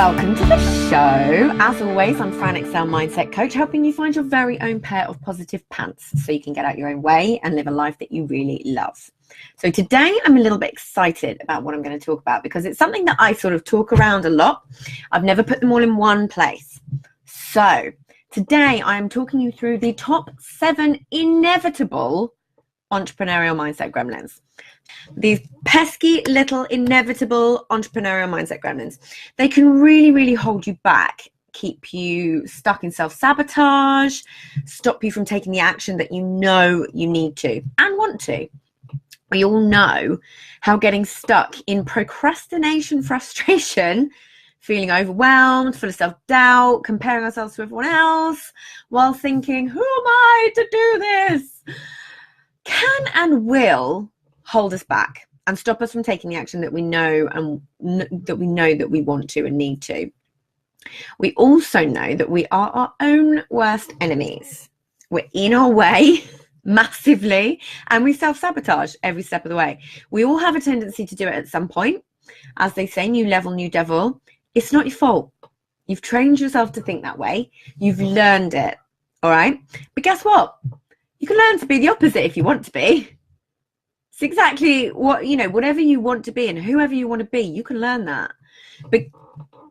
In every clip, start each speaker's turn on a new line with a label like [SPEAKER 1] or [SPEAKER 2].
[SPEAKER 1] Welcome to the show. As always, I'm Fran, Excell mindset coach, helping you find your very own pair of positive pants so you can get out your own way and live a life that you really love. So today I'm a little bit excited about what I'm going to talk about because it's something that I sort of talk around a lot. I've never put them all in one place. So today I'm talking you through the top 7 inevitable entrepreneurial mindset gremlins. These pesky little inevitable entrepreneurial mindset gremlins. They can really, really hold you back, keep you stuck in self-sabotage, stop you from taking the action that you know you need to and want to. We all know how getting stuck in procrastination, frustration, feeling overwhelmed, full of self-doubt, comparing ourselves to everyone else while thinking, who am I to do this? Can and will hold us back and stop us from taking the action that we know that we want to and need to. We also know that we are our own worst enemies. We're in our way massively and we self-sabotage every step of the way. We all have a tendency to do it at some point. As they say, new level, new devil. It's not your fault. You've trained yourself to think that way. You've learned it. All right. But guess what? You can learn to be the opposite if you want to be. It's exactly what, whatever you want to be and whoever you want to be, you can learn that. But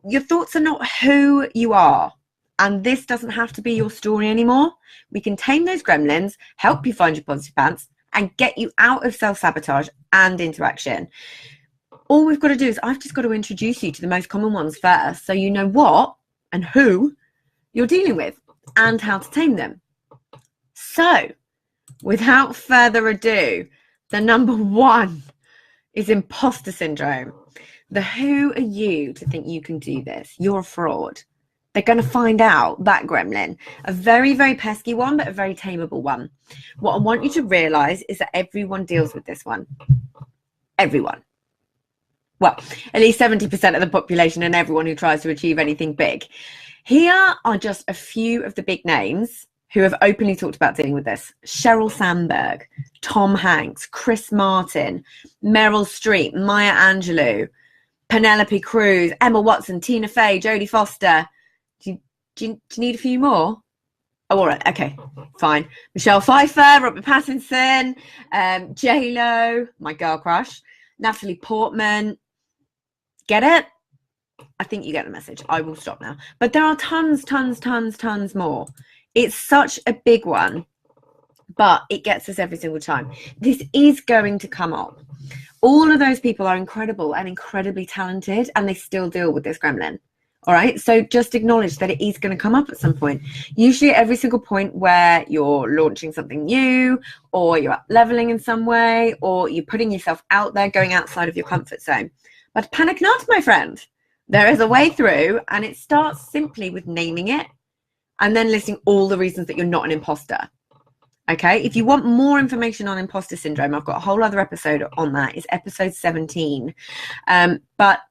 [SPEAKER 1] your thoughts are not who you are. And this doesn't have to be your story anymore. We can tame those gremlins, help you find your positive pants, and get you out of self-sabotage and into action. All we've got to do is I've just got to introduce you to the most common ones first, so you know what and who you're dealing with and how to tame them. So, without further ado, the number 1 is imposter syndrome. The who are you to think you can do this? You're a fraud. They're going to find out that gremlin. A very, very pesky one, but a very tameable one. What I want you to realize is that everyone deals with this one. Everyone. Well, at least 70% of the population and everyone who tries to achieve anything big. Here are just a few of the big names who have openly talked about dealing with this. Sheryl Sandberg, Tom Hanks, Chris Martin, Meryl Streep, Maya Angelou, Penelope Cruz, Emma Watson, Tina Fey, Jodie Foster. Do you need a few more? Oh, all right. Okay, fine. Michelle Pfeiffer, Robert Pattinson, J-Lo, my girl crush, Natalie Portman. Get it? I think you get the message. I will stop now. But there are tons more. It's such a big one, but it gets us every single time. This is going to come up. All of those people are incredible and incredibly talented, and they still deal with this gremlin. All right. So just acknowledge that it is going to come up at some point. Usually at every single point where you're launching something new, or you're up leveling in some way, or you're putting yourself out there, going outside of your comfort zone. But panic not, my friend. There is a way through, and it starts simply with naming it and then listing all the reasons that you're not an imposter. Okay. If you want more information on imposter syndrome, I've got a whole other episode on that. It's episode 17. But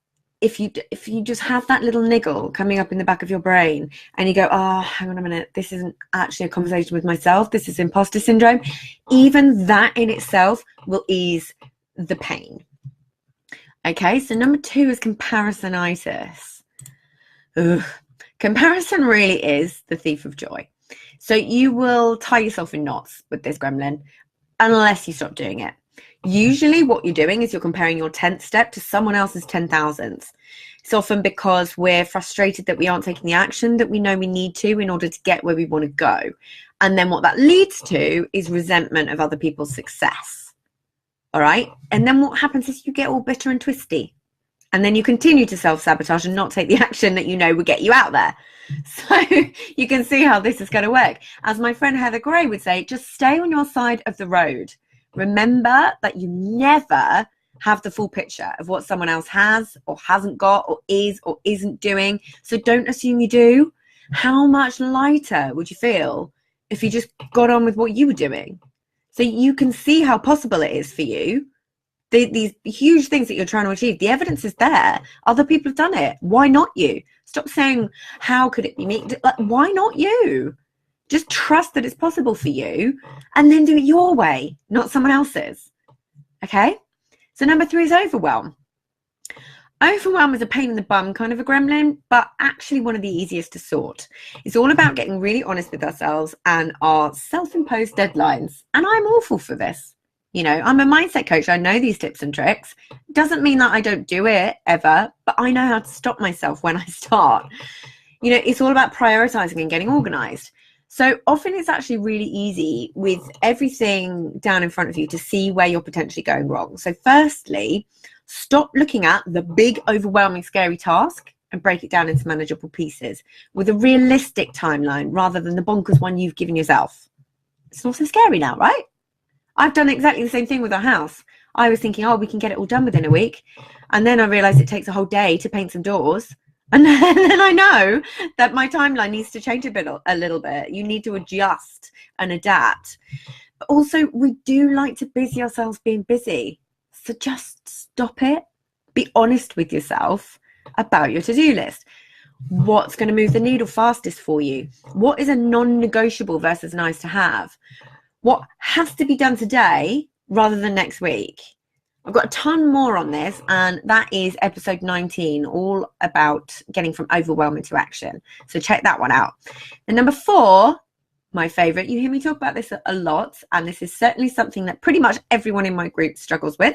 [SPEAKER 1] if you just have that little niggle coming up in the back of your brain and you go, oh, hang on a minute, this isn't actually a conversation with myself, this is imposter syndrome, even that in itself will ease the pain. Okay, so number 2 is comparisonitis. Ugh. Comparison really is the thief of joy. So you will tie yourself in knots with this gremlin unless you stop doing it. Usually what you're doing is you're comparing your 10th step to someone else's 10,000th. It's often because we're frustrated that we aren't taking the action that we know we need to in order to get where we want to go. And then what that leads to is resentment of other people's success. All right. And then what happens is you get all bitter and twisty. And then you continue to self-sabotage and not take the action that you know will get you out there. So you can see how this is going to work. As my friend Heather Gray would say, just stay on your side of the road. Remember that you never have the full picture of what someone else has or hasn't got or is or isn't doing. So don't assume you do. How much lighter would you feel if you just got on with what you were doing? So you can see how possible it is for you. These huge things that you're trying to achieve, the evidence is there. Other people have done it. Why not you? Stop saying, how could it be me? Like, why not you? Just trust that it's possible for you and then do it your way, not someone else's. Okay? So number 3 is overwhelm. Overwhelm is a pain in the bum kind of a gremlin, but actually one of the easiest to sort. It's all about getting really honest with ourselves and our self-imposed deadlines. And I'm awful for this. You know, I'm a mindset coach. I know these tips and tricks. Doesn't mean that I don't do it ever, but I know how to stop myself when I start. You know, it's all about prioritizing and getting organized. So often it's actually really easy with everything down in front of you to see where you're potentially going wrong. So firstly, stop looking at the big, overwhelming, scary task and break it down into manageable pieces with a realistic timeline rather than the bonkers one you've given yourself. It's not so scary now, right? I've done exactly the same thing with our house. I was thinking, oh, we can get it all done within a week. And then I realized it takes a whole day to paint some doors. And then I know that my timeline needs to change a little bit. You need to adjust and adapt. But also, we do like to busy ourselves being busy. So just stop it. Be honest with yourself about your to-do list. What's going to move the needle fastest for you? What is a non-negotiable versus nice to have? What has to be done today rather than next week? I've got a ton more on this, and that is episode 19, all about getting from overwhelming to action. So check that one out. And number 4, my favorite, you hear me talk about this a lot, and this is certainly something that pretty much everyone in my group struggles with.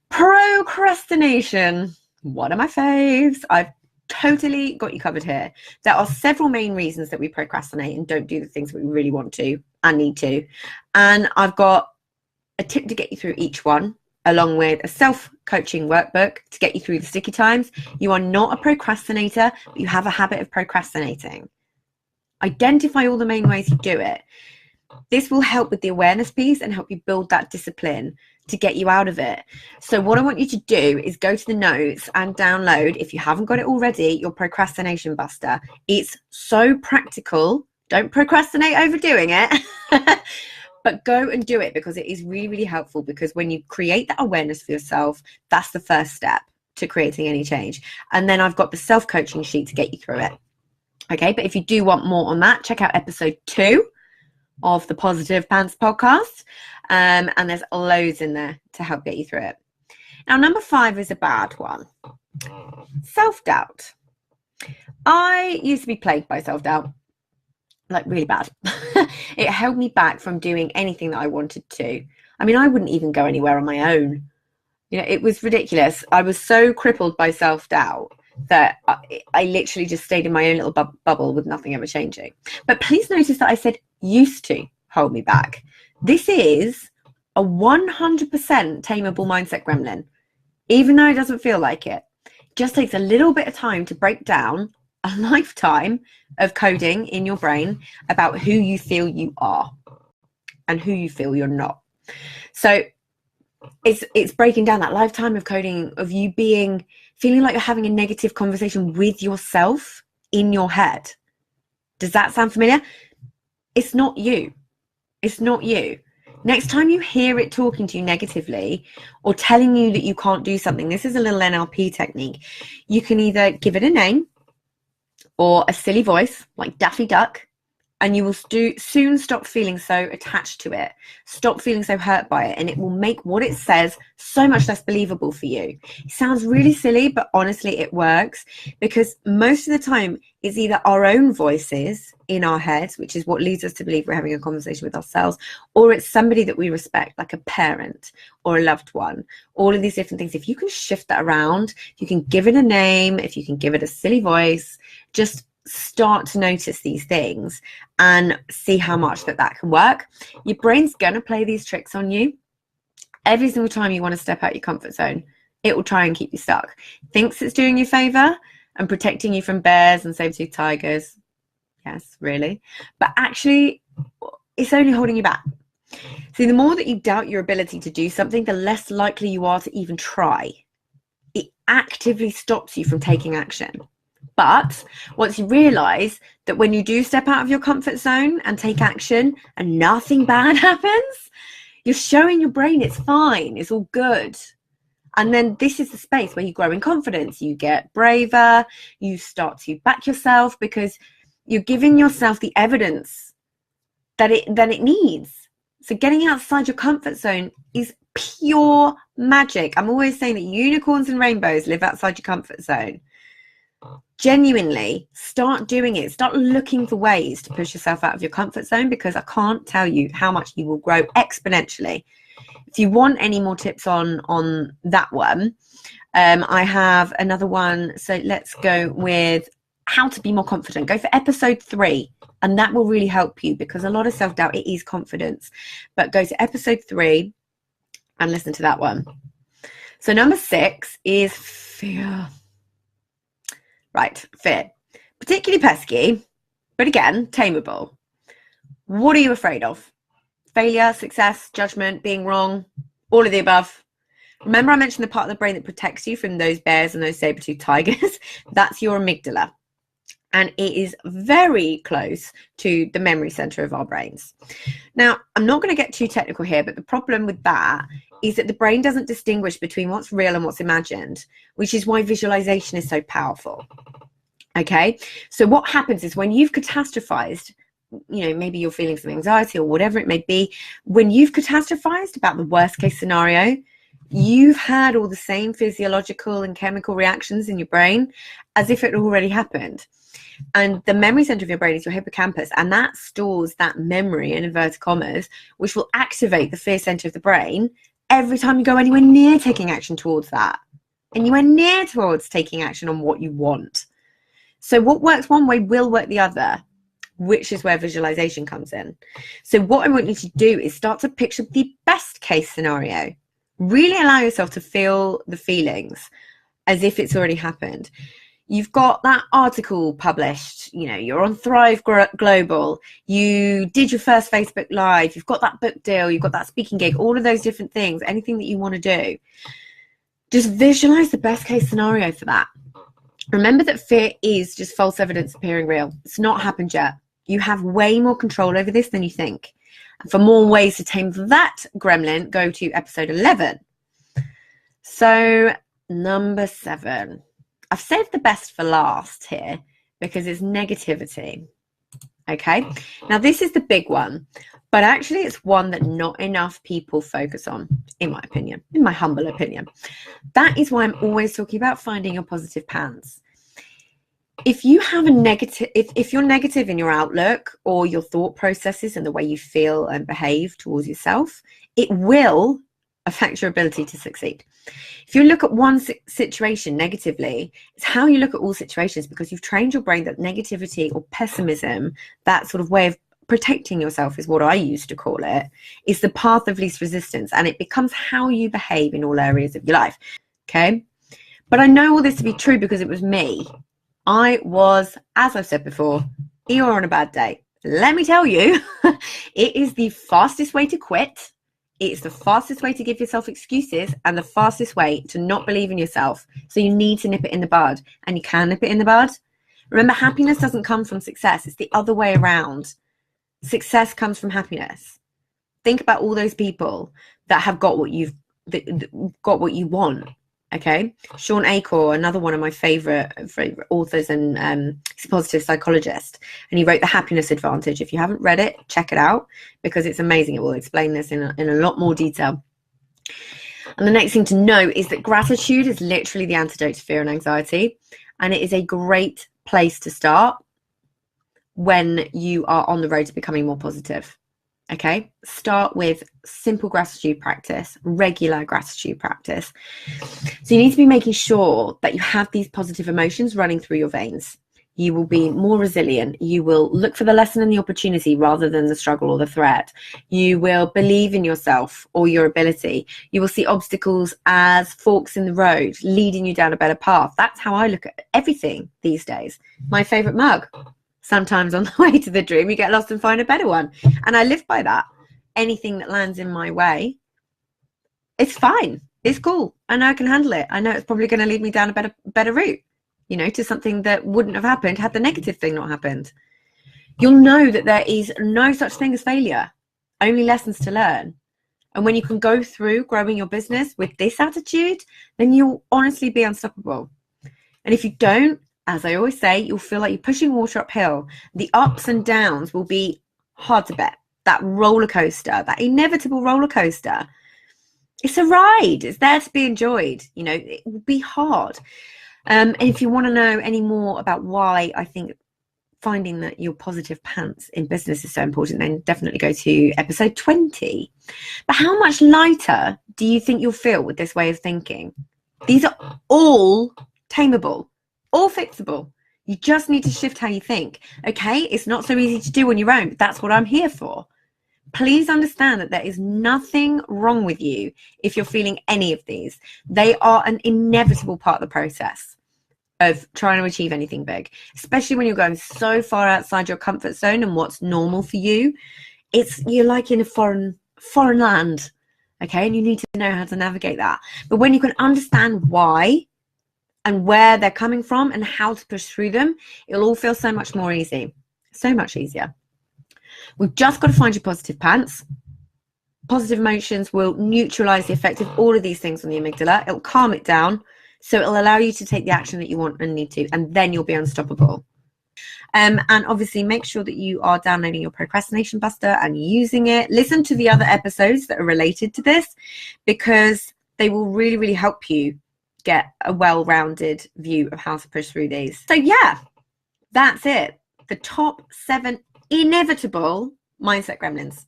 [SPEAKER 1] Procrastination. One of my faves. I've totally got you covered here. There are several main reasons that we procrastinate and don't do the things that we really want to and need to. And I've got a tip to get you through each one, along with a self-coaching workbook to get you through the sticky times. You are not a procrastinator, but you have a habit of procrastinating. Identify all the main ways you do it. This will help with the awareness piece and help you build that discipline to get you out of it. So what I want you to do is go to the notes and download, if you haven't got it already, your procrastination buster. It's so practical. Don't procrastinate overdoing it. But go and do it, because it is really, really helpful, because when you create that awareness for yourself, that's the first step to creating any change. And then I've got the self-coaching sheet to get you through it. Okay, but if you do want more on that, check out episode 2 of the Positive Pants podcast. And there's loads in there to help get you through it. Now, number 5 is a bad one. Self-doubt. I used to be plagued by self-doubt. Like really bad. It held me back from doing anything that I wanted to. I mean, I wouldn't even go anywhere on my own. You know, it was ridiculous. I was so crippled by self-doubt that I literally just stayed in my own little bubble with nothing ever changing. But please notice that I said used to hold me back. This is a 100% tameable mindset gremlin, even though it doesn't feel like it. It just takes a little bit of time to break down a lifetime of coding in your brain about who you feel you are and who you feel you're not. So it's breaking down that lifetime of coding of you feeling like you're having a negative conversation with yourself in your head. Does that sound familiar? It's not you. It's not you. Next time you hear it talking to you negatively or telling you that you can't do something, this is a little NLP technique. You can either give it a name or a silly voice like Daffy Duck, and you will soon stop feeling so attached to it, stop feeling so hurt by it, and it will make what it says so much less believable for you. It sounds really silly, but honestly it works, because most of the time it's either our own voices in our heads, which is what leads us to believe we're having a conversation with ourselves, or it's somebody that we respect, like a parent or a loved one. All of these different things. If you can shift that around, if you can give it a name, if you can give it a silly voice, just start to notice these things and see how much that can work. Your brain's going to play these tricks on you. Every single time you want to step out your comfort zone, it will try and keep you stuck. Thinks it's doing you a favor and protecting you from bears and saber-toothed tigers. Yes, really. But actually, it's only holding you back. See, the more that you doubt your ability to do something, the less likely you are to even try. It actively stops you from taking action. But once you realize that when you do step out of your comfort zone and take action and nothing bad happens, you're showing your brain it's fine, it's all good. And then this is the space where you grow in confidence, you get braver, you start to back yourself, because you're giving yourself the evidence that it needs. So getting outside your comfort zone is pure magic. I'm always saying that unicorns and rainbows live outside your comfort zone. Genuinely start doing it. Start looking for ways to push yourself out of your comfort zone, because I can't tell you how much you will grow exponentially. If you want any more tips on that one, I have another one. So let's go with how to be more confident. Go for episode 3, and that will really help you, because a lot of self-doubt, it is confidence. But go to episode 3 and listen to that one. So number 6 is fear. Right, fear. Particularly pesky, but again, tameable. What are you afraid of? Failure, success, judgment, being wrong, all of the above. Remember I mentioned the part of the brain that protects you from those bears and those saber-toothed tigers? That's your amygdala. And it is very close to the memory center of our brains. Now, I'm not going to get too technical here, but the problem with that is that the brain doesn't distinguish between what's real and what's imagined, which is why visualization is so powerful. Okay, so what happens is when you've catastrophized, maybe you're feeling some anxiety or whatever it may be, when you've catastrophized about the worst case scenario, you've had all the same physiological and chemical reactions in your brain as if it already happened. And the memory center of your brain is your hippocampus, and that stores that memory in inverted commas, which will activate the fear center of the brain every time you go anywhere near taking action towards that, anywhere near towards taking action on what you want. So what works one way will work the other, which is where visualization comes in. So what I want you to do is start to picture the best case scenario. Really allow yourself to feel the feelings as if it's already happened. You've got that article published, you're on Thrive Global, you did your first Facebook Live, you've got that book deal, you've got that speaking gig, all of those different things, anything that you want to do. Just visualize the best case scenario for that. Remember that fear is just false evidence appearing real. It's not happened yet. You have way more control over this than you think. And for more ways to tame that gremlin, go to episode 11. So number 7. I've saved the best for last here because it's negativity. Okay, now this is the big one, but actually it's one that not enough people focus on, in my opinion, in my humble opinion. That is why I'm always talking about finding your positive pants. If you have a negative, if you're negative in your outlook or your thought processes and the way you feel and behave towards yourself, it will affect your ability to succeed. If you look at one situation negatively, it's how you look at all situations, because you've trained your brain that negativity or pessimism, that sort of way of protecting yourself is what I used to call it, is the path of least resistance, and it becomes how you behave in all areas of your life. Okay, but I know all this to be true because it was me. I was, as I've said before, you're on a bad day. Let me tell you, it is the fastest way to quit. It's the fastest way to give yourself excuses and the fastest way to not believe in yourself. So you need to nip it in the bud, and you can nip it in the bud. Remember, happiness doesn't come from success. It's the other way around. Success comes from happiness. Think about all those people that have got what you want. Okay, Sean Acor, another one of my favorite authors, and he's a positive psychologist, and he wrote The Happiness Advantage. If you haven't read it, check it out because it's amazing. It will explain this in a lot more detail. And the next thing to know is that gratitude is literally the antidote to fear and anxiety, and it is a great place to start when you are on the road to becoming more positive. Okay, start with simple gratitude practice, regular gratitude practice. So you need to be making sure that you have these positive emotions running through your veins. You will be more resilient. You will look for the lesson and the opportunity rather than the struggle or the threat. You will believe in yourself or your ability. You will see obstacles as forks in the road, leading you down a better path. That's how I look at everything these days. My favorite mug. Sometimes on the way to the dream, you get lost and find a better one. And I live by that. Anything that lands in my way, it's fine. It's cool. I know I can handle it. I know it's probably going to lead me down a better route, to something that wouldn't have happened had the negative thing not happened. You'll know that there is no such thing as failure, only lessons to learn. And when you can go through growing your business with this attitude, then you'll honestly be unstoppable. And if you don't, as I always say, you'll feel like you're pushing water uphill. The ups and downs will be hard to bear. That roller coaster, that inevitable roller coaster. It's a ride. It's there to be enjoyed. You know, it will be hard. And if you want to know any more about why I think finding that your positive pants in business is so important, then definitely go to episode 20. But how much lighter do you think you'll feel with this way of thinking? These are all tameable, all fixable. You just need to shift how you think. Okay, it's not so easy to do on your own, but that's what I'm here for. Please understand that there is nothing wrong with you if you're feeling any of these. They are an inevitable part of the process of trying to achieve anything big, especially when you're going so far outside your comfort zone and what's normal for you. You're like in a foreign land, okay? And you need to know how to navigate that. But when you can understand why and where they're coming from and how to push through them, it'll all feel so much more easy, so much easier. We've just got to find your positive pants. Positive emotions will neutralize the effect of all of these things on the amygdala. It'll calm it down, so it'll allow you to take the action that you want and need to, and then you'll be unstoppable. And obviously make sure that you are downloading your procrastination buster and using it. Listen to the other episodes that are related to this, because they will really, really help you get a well-rounded view of how to push through these. So yeah, that's it. The top 7 inevitable mindset gremlins.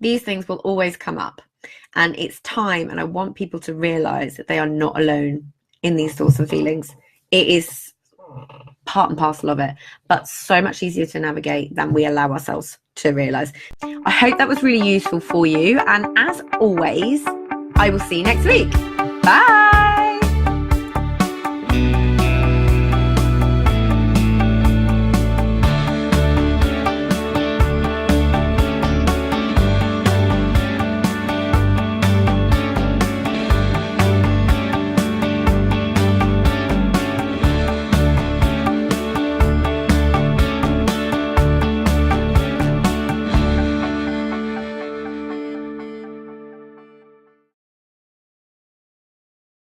[SPEAKER 1] These things will always come up, and it's time, and I want people to realize that they are not alone in these thoughts and feelings. It is part and parcel of it, but so much easier to navigate than we allow ourselves to realize. I hope that was really useful for you, and as always, I will see you next week. Bye.